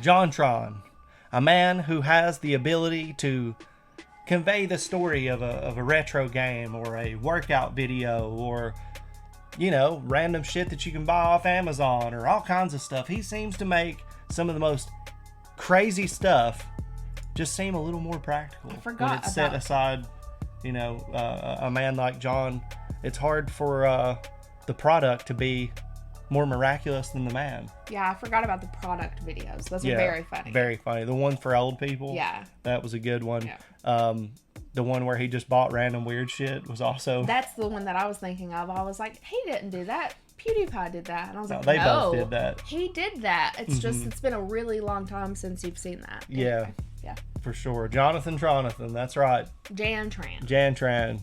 JonTron, a man who has the ability to convey the story of a retro game or a workout video or, you know, random shit that you can buy off Amazon or all kinds of stuff. He seems to make some of the most crazy stuff just seem a little more practical. I forgot when it's set aside, you know, a man like John. It's hard for the product to be more miraculous than the man. Yeah, I forgot about the product videos. Those are very funny. Very funny. The one for old people. Yeah. That was a good one. Yeah. The one where he just bought random weird shit was also... That's the one that I was thinking of. I was like, he didn't do that. PewDiePie did that. And I was like, they no, both did that. He did that. It's just, it's been a really long time since you've seen that. Yeah. Anyway, yeah. For sure. Jonathan, that's right. JonTron. JonTron.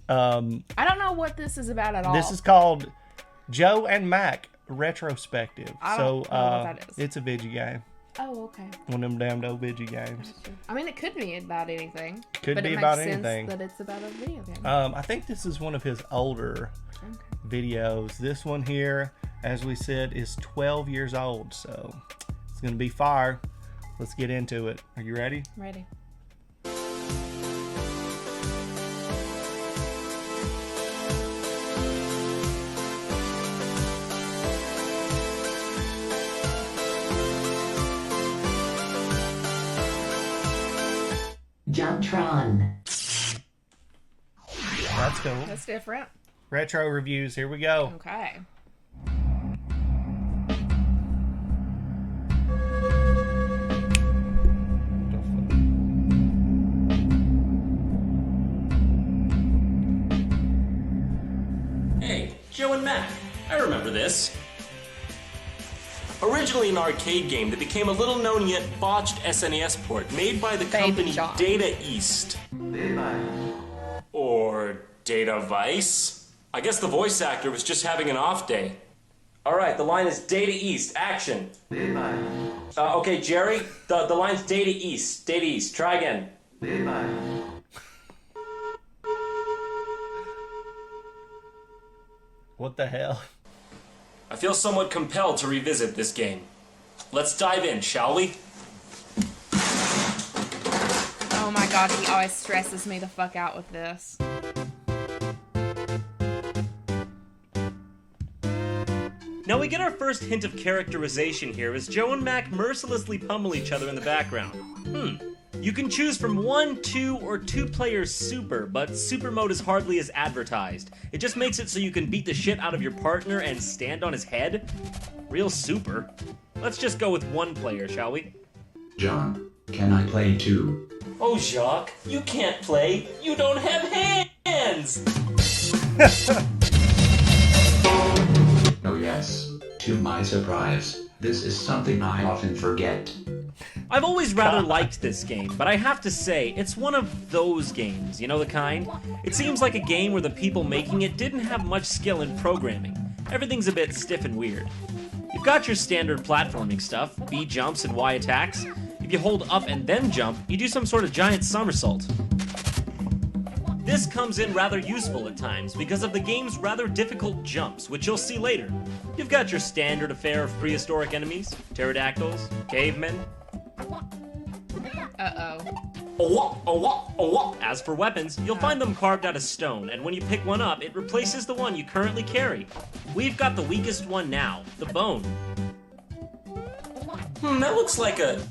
I don't know what this is about at all. This is called Joe and Mac Retrospective. I don't know what that is. It's a video game. Oh, okay. One of them damned old video games. I mean, it could be about anything. Could be about anything. But it's about a video game. I think this is one of his older videos. This one here, as we said, is 12 years old. So it's going to be fire. Let's get into it. Are you ready? Ready. JonTron. That's cool. That's different. Retro reviews. Here we go. Okay. Hey, Joe and Mac. I remember this. Originally an arcade game that became a little known yet botched SNES port made by the company John. Data East. Or Data Vice? I guess the voice actor was just having an off day. Alright, the line is Data East, action. Okay, Jerry, the line's Data East. Data East, try again. What the hell? I feel somewhat compelled to revisit this game. Let's dive in, shall we? Oh my god, he always stresses me the fuck out with this. Now we get our first hint of characterization here as Joe and Mac mercilessly pummel each other in the background. You can choose from 1, 2, or 2-player super, but super mode is hardly as advertised. It just makes it so you can beat the shit out of your partner and stand on his head. Real super. Let's just go with 1 player, shall we? John, can I play too? Oh, Jacques, you can't play. You don't have hands! Oh yes. To my surprise, this is something I often forget. I've always rather liked this game, but I have to say, it's one of those games, you know the kind? It seems like a game where the people making it didn't have much skill in programming. Everything's a bit stiff and weird. You've got your standard platforming stuff, B jumps and Y attacks. If you hold up and then jump, you do some sort of giant somersault. This comes in rather useful at times because of the game's rather difficult jumps, which you'll see later. You've got your standard affair of prehistoric enemies, pterodactyls, cavemen. As for weapons, you'll find them carved out of stone, and when you pick one up, it replaces the one you currently carry. We've got the weakest one now, the bone. That looks like a...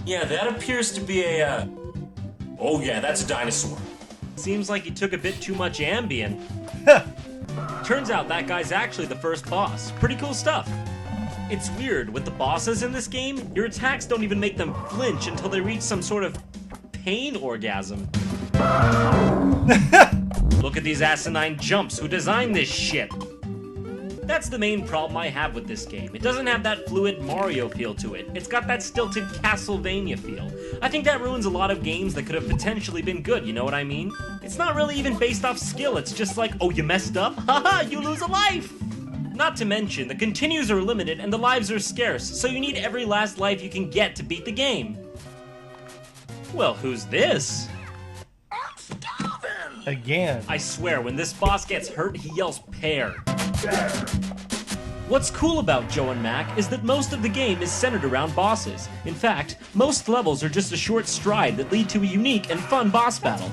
Yeah, that appears to be a, Oh yeah, that's a dinosaur. Seems like you took a bit too much Ambien. Turns out that guy's actually the first boss. Pretty cool stuff. It's weird, with the bosses in this game, your attacks don't even make them flinch until they reach some sort of pain orgasm. Look at these asinine jumps, who designed this shit? That's the main problem I have with this game. It doesn't have that fluid Mario feel to it. It's got that stilted Castlevania feel. I think that ruins a lot of games that could have potentially been good, you know what I mean? It's not really even based off skill, it's just like, oh, you messed up? Haha, you lose a life! Not to mention, the continues are limited and the lives are scarce, so you need every last life you can get to beat the game. Well, who's this? I'm starving! Again. I swear, when this boss gets hurt, he yells pear. What's cool about Joe and Mac is that most of the game is centered around bosses. In fact, most levels are just a short stride that lead to a unique and fun boss battle.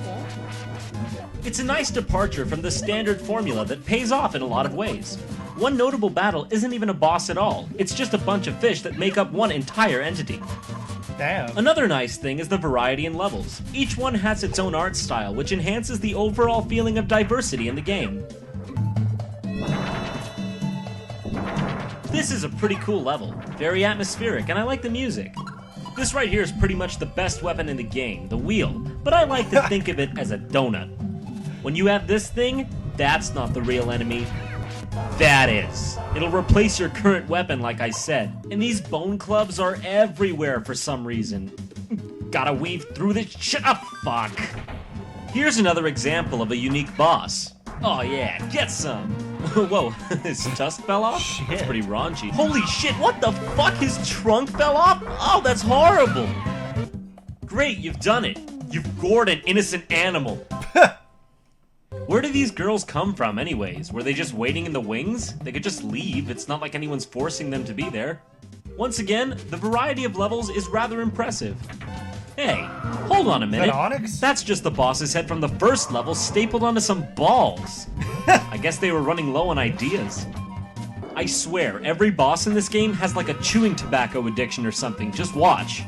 It's a nice departure from the standard formula that pays off in a lot of ways. One notable battle isn't even a boss at all, it's just a bunch of fish that make up one entire entity. Damn. Another nice thing is the variety in levels. Each one has its own art style, which enhances the overall feeling of diversity in the game. This is a pretty cool level, very atmospheric, and I like the music. This right here is pretty much the best weapon in the game, the wheel, but I like to think of it as a donut. When you have this thing, that's not the real enemy. That is. It'll replace your current weapon, like I said. And these bone clubs are everywhere for some reason. Gotta weave through this shit. Oh, fuck. Here's another example of a unique boss. Oh yeah, get some. Whoa, his tusk fell off? Shit. That's pretty raunchy. Holy shit, what the fuck? His trunk fell off? Oh, that's horrible. Great, you've done it. You've gored an innocent animal. Where do these girls come from anyways? Were they just waiting in the wings? They could just leave, it's not like anyone's forcing them to be there. Once again, the variety of levels is rather impressive. Hey, hold on a minute. Is that Onyx? That's just the boss's head from the first level stapled onto some balls. I guess they were running low on ideas. I swear, every boss in this game has like a chewing tobacco addiction or something. Just watch.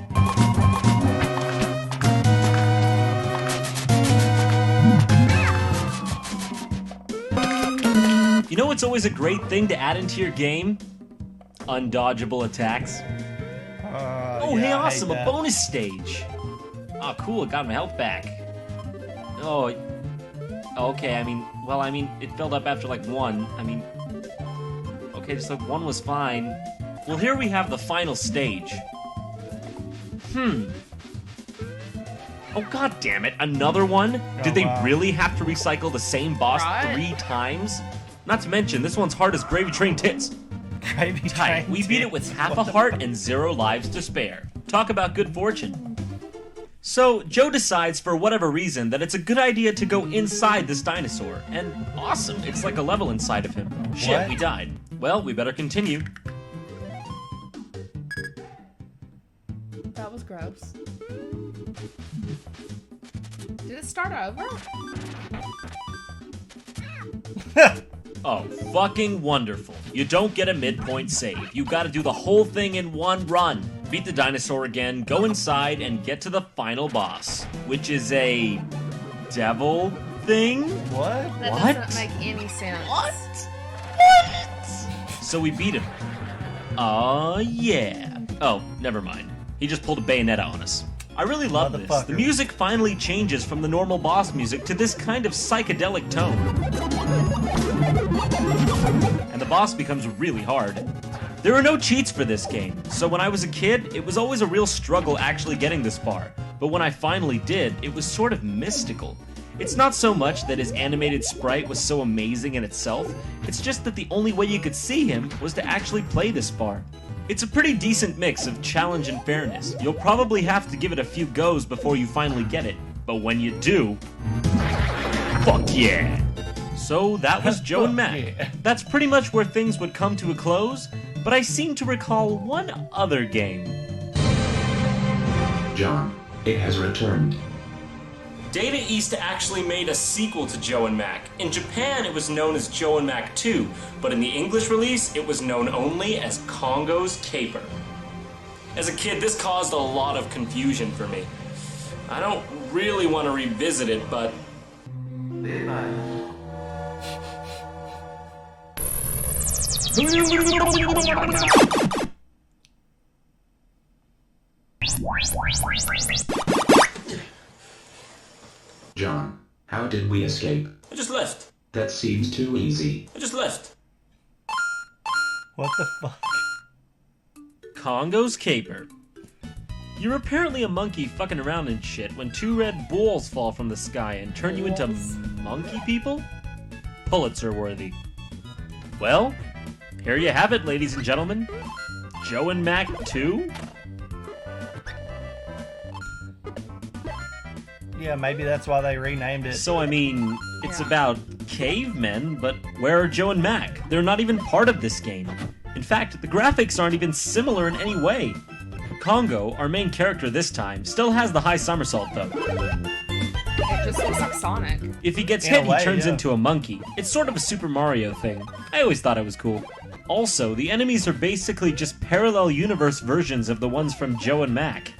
You know what's always a great thing to add into your game? Undodgeable attacks. Oh, yeah, hey, I awesome, hate a that. bonus stage. Oh, cool, it got my health back. Oh, okay, it filled up after like one. Okay, just like one was fine. Well, here we have the final stage. Oh, god damn it, another one? Did they wow. really have to recycle the same boss Right. 3 times? Not to mention, this one's hard as gravy train tits. Gravy Tight. train We beat it with tits. half a What the heart fuck? and 0 lives to spare. Talk about good fortune. So, Joe decides for whatever reason that it's a good idea to go inside this dinosaur. And awesome, it's like a level inside of him. Shit, What? we died. Well, we better continue. That was gross. Did it start over? Oh, fucking wonderful. You don't get a midpoint save. You gotta do the whole thing in one run. Beat the dinosaur again, go inside, and get to the final boss, which is a devil thing? What? That What? doesn't make any sense. So we beat him. Yeah. Oh, never mind. He just pulled a bayonetta on us. I really love this. Motherfucker. The music finally changes from the normal boss music to this kind of psychedelic tone. And the boss becomes really hard. There are no cheats for this game, so when I was a kid, it was always a real struggle actually getting this far. But when I finally did, it was sort of mystical. It's not so much that his animated sprite was so amazing in itself, it's just that the only way you could see him was to actually play this far. It's a pretty decent mix of challenge and fairness. You'll probably have to give it a few goes before you finally get it, but when you do, fuck yeah! So that was Joe and Mac. Yeah. That's pretty much where things would come to a close, but I seem to recall one other game. John, it has returned. Data East actually made a sequel to Joe and Mac. In Japan, it was known as Joe and Mac 2, but in the English release, it was known only as Congo's Caper. As a kid, this caused a lot of confusion for me. I don't really want to revisit it, but... John, how did we escape? I just left. That seems too easy. I just left. What the fuck? Congo's Caper. You're apparently a monkey fucking around and shit when 2 red balls fall from the sky and turn you into monkey people? Pulitzer worthy. Well, here you have it, ladies and gentlemen. Joe and Mac 2? Yeah, maybe that's why they renamed it. So, I mean, it's Yeah. about cavemen, but where are Joe and Mac? They're not even part of this game. fact, the graphics aren't even similar in any way. Congo, our main character this time, still has the high somersault though. It just looks like Sonic. If he gets In a hit, way, he turns yeah. into a monkey. It's sort of a Super Mario thing. I always thought it was cool. Also, the enemies are basically just parallel universe versions of the ones from Joe and Mac.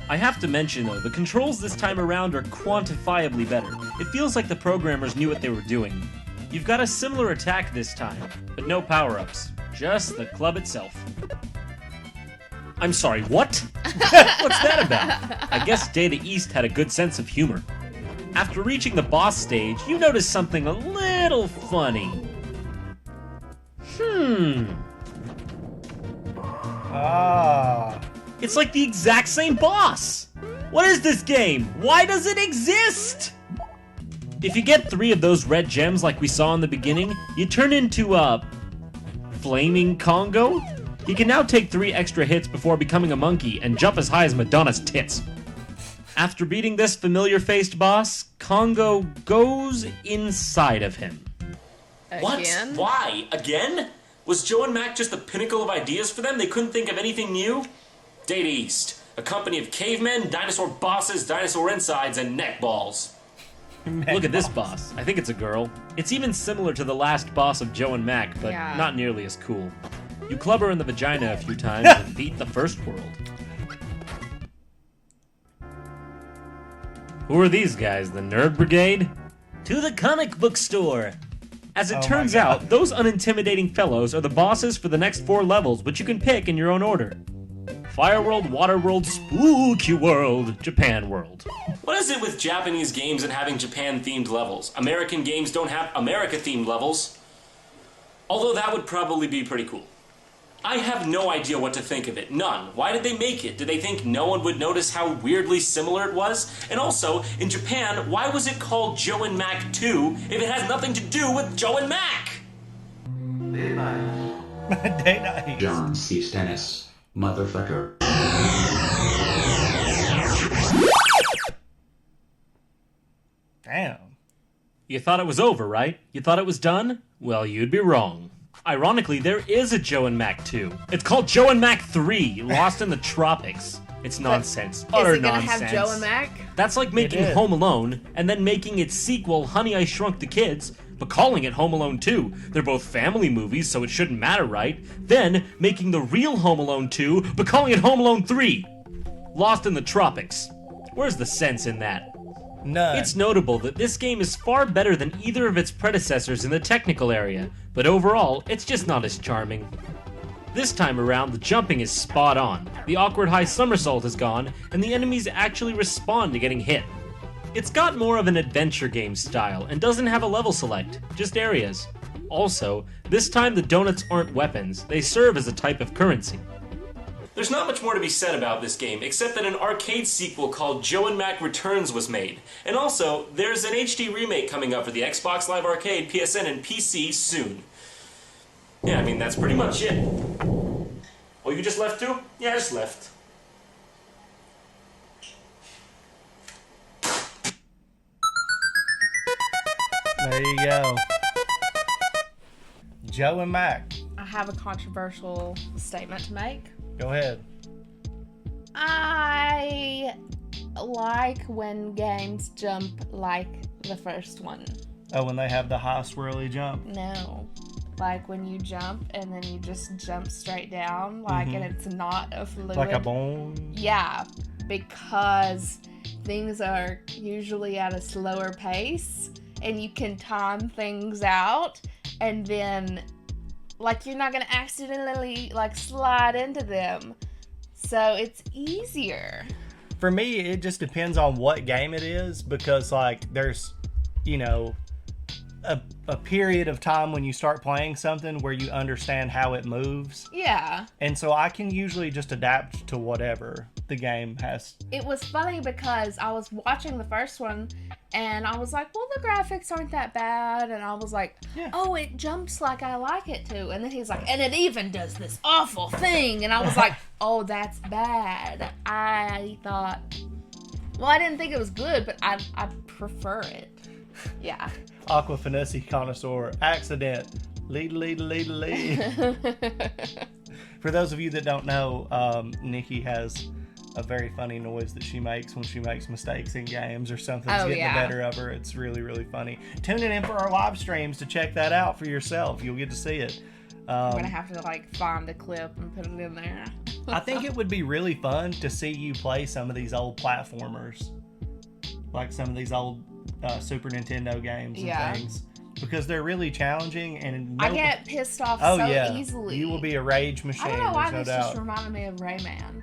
I have to mention though, the controls this time around are quantifiably better. It feels like the programmers knew what they were doing. You've got a similar attack this time, but no power-ups. Just the club itself. I'm sorry, what? What's that about? I guess Data East had a good sense of humor. After reaching the boss stage, you notice something a little funny. Ah. It's like the exact same boss! What is this game? Why does it exist? If you get 3 of those red gems like we saw in the beginning, you turn into a flaming Congo? You can now take 3 extra hits before becoming a monkey and jump as high as Madonna's tits. After beating this familiar-faced boss, Congo goes inside of him. Again? Why? Again? Was Joe and Mac just the pinnacle of ideas for them? They couldn't think of anything new? Data East, a company of cavemen, dinosaur bosses, dinosaur insides, and neck balls. Look at this boss. I think it's a girl. It's even similar to the last boss of Joe and Mac, but Yeah. not nearly as cool. You club her in the vagina a few times and beat the first world. Who are these guys, the Nerd Brigade? To the comic book store! As it Oh my turns God. out, those unintimidating fellows are the bosses for the next 4 levels, which you can pick in your own order. Fire World, Water World, Spooky World, Japan World. What is it with Japanese games and having Japan-themed levels? American games don't have America-themed levels. Although that would probably be pretty cool. I have no idea what to think of it. None. Why did they make it? Did they think no one would notice how weirdly similar it was? And also, in Japan, why was it called Joe and Mac 2 if it has nothing to do with Joe and Mac? Data East. John C. Stennis. Motherfucker. Damn. You thought it was over, right? You thought it was done? Well, you'd be wrong. Ironically, there is a Joe and Mac 2. It's called Joe and Mac 3, Lost in the Tropics. It's nonsense. Utter Is it gonna nonsense. have Joe and Mac? That's like making did. Home Alone and then making its sequel Honey, I Shrunk the Kids, but calling it Home Alone 2. They're both family movies, so it shouldn't matter, right? Then making the real Home Alone 2, but calling it Home Alone 3. Lost in the Tropics. Where's the sense in that? None. It's notable that this game is far better than either of its predecessors in the technical area, but overall, it's just not as charming. This time around, the jumping is spot on, the awkward high somersault is gone, and the enemies actually respond to getting hit. It's got more of an adventure game style, and doesn't have a level select, just areas. Also, this time the donuts aren't weapons, they serve as a type of currency. There's not much more to be said about this game, except that an arcade sequel called Joe and Mac Returns was made. And also, there's an HD remake coming up for the Xbox Live Arcade, PSN, and PC soon. Yeah, I mean, that's pretty much it. Oh, you just left too? Yeah, I just left. There you go. Joe and Mac. I have a controversial statement to make. Go ahead. I like when games jump like the first one. Oh, when they have the high swirly jump. No. Like when you jump and then you just jump straight down, like, and it's not a fluid. Like a bone. Yeah, because things are usually at a slower pace and you can time things out, and then like you're not gonna accidentally like slide into them, so it's easier. For me, it just depends on what game it is, because like there's, you know, a period of time when you start playing something where you understand how it moves, Yeah. and so I can usually just adapt to whatever the game has. It was funny because I was watching the first one and I was like, well, the graphics aren't that bad. And I was like, Yeah. oh, it jumps like I like it to. And then he's like, and it even does this awful thing. And I was like, oh, that's bad. I thought, well, I didn't think it was good, but I prefer it. Yeah. Aqua Finessi Connoisseur. Accident. Lead. For those of you that don't know, Nikki has a very funny noise that she makes when she makes mistakes in games or something's getting the better of her. It's really, really funny. Tune in for our live streams to check that out for yourself. You'll get to see it. I'm gonna have to like find a clip and put it in there. I think it would be really fun to see you play some of these old platformers, like some of these old Super Nintendo games and things, because they're really challenging. And I get pissed off easily. You will be a rage machine. I don't know why there's this no just doubt. reminded me of Rayman.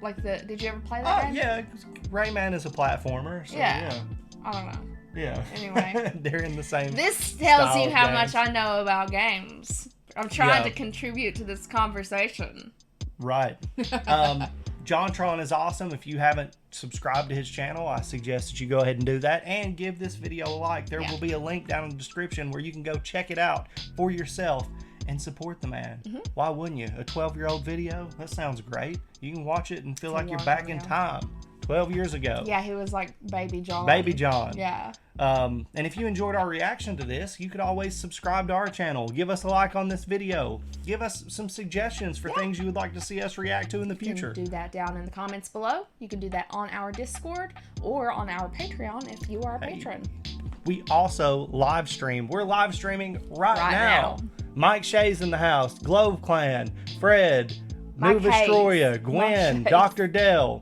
Like did you ever play that game? Yeah, Rayman is a platformer. So yeah. I don't know. Yeah. Anyway. They're in the same. This tells style you of how games. much I know about games. I'm trying to contribute to this conversation. Right. JonTron is awesome. If you haven't subscribed to his channel, I suggest that you go ahead and do that and give this video a like. There will be a link down in the description where you can go check it out for yourself and support the man. Why wouldn't you? A 12-year-old video? That sounds great. You can watch it and feel like you're back in time. 12 years ago. Yeah, he was like Baby John. Baby John. Yeah. And if you enjoyed our reaction to this, you could always subscribe to our channel. Give us a like on this video. Give us some suggestions for things you would like to see us react to in the future. You can do that down in the comments below. You can do that on our Discord or on our Patreon if you are a patron. We also live stream. We're live streaming right now. Mike Shay's in the house. Glove Clan. Fred. Move Astroya. Gwen. Dr. Dell.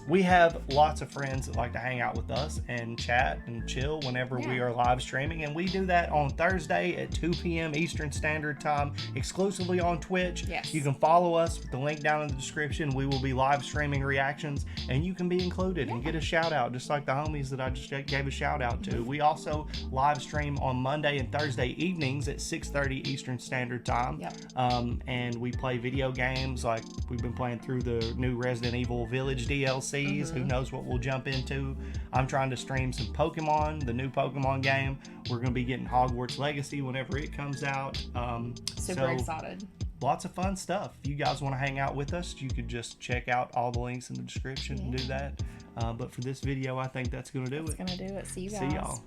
We have lots of friends that like to hang out with us and chat and chill whenever we are live streaming. And we do that on Thursday at 2 p.m. Eastern Standard Time, exclusively on Twitch. Yes. You can follow us with the link down in the description. We will be live streaming reactions, and you can be included and get a shout out, just like the homies that I just gave a shout out to. We also live stream on Monday and Thursday evenings at 6:30 Eastern Standard Time. And we play video games, like we've been playing through the new Resident Evil Village DLC. Who knows what we'll jump into. I'm trying to stream some Pokemon, the new Pokemon game. We're going to be getting Hogwarts Legacy whenever it comes out. Super excited. Lots of fun stuff. If you guys want to hang out with us, you could just check out all the links in the description and do that. But for this video, I think that's going to do it. That's going to do it. See you guys. See y'all.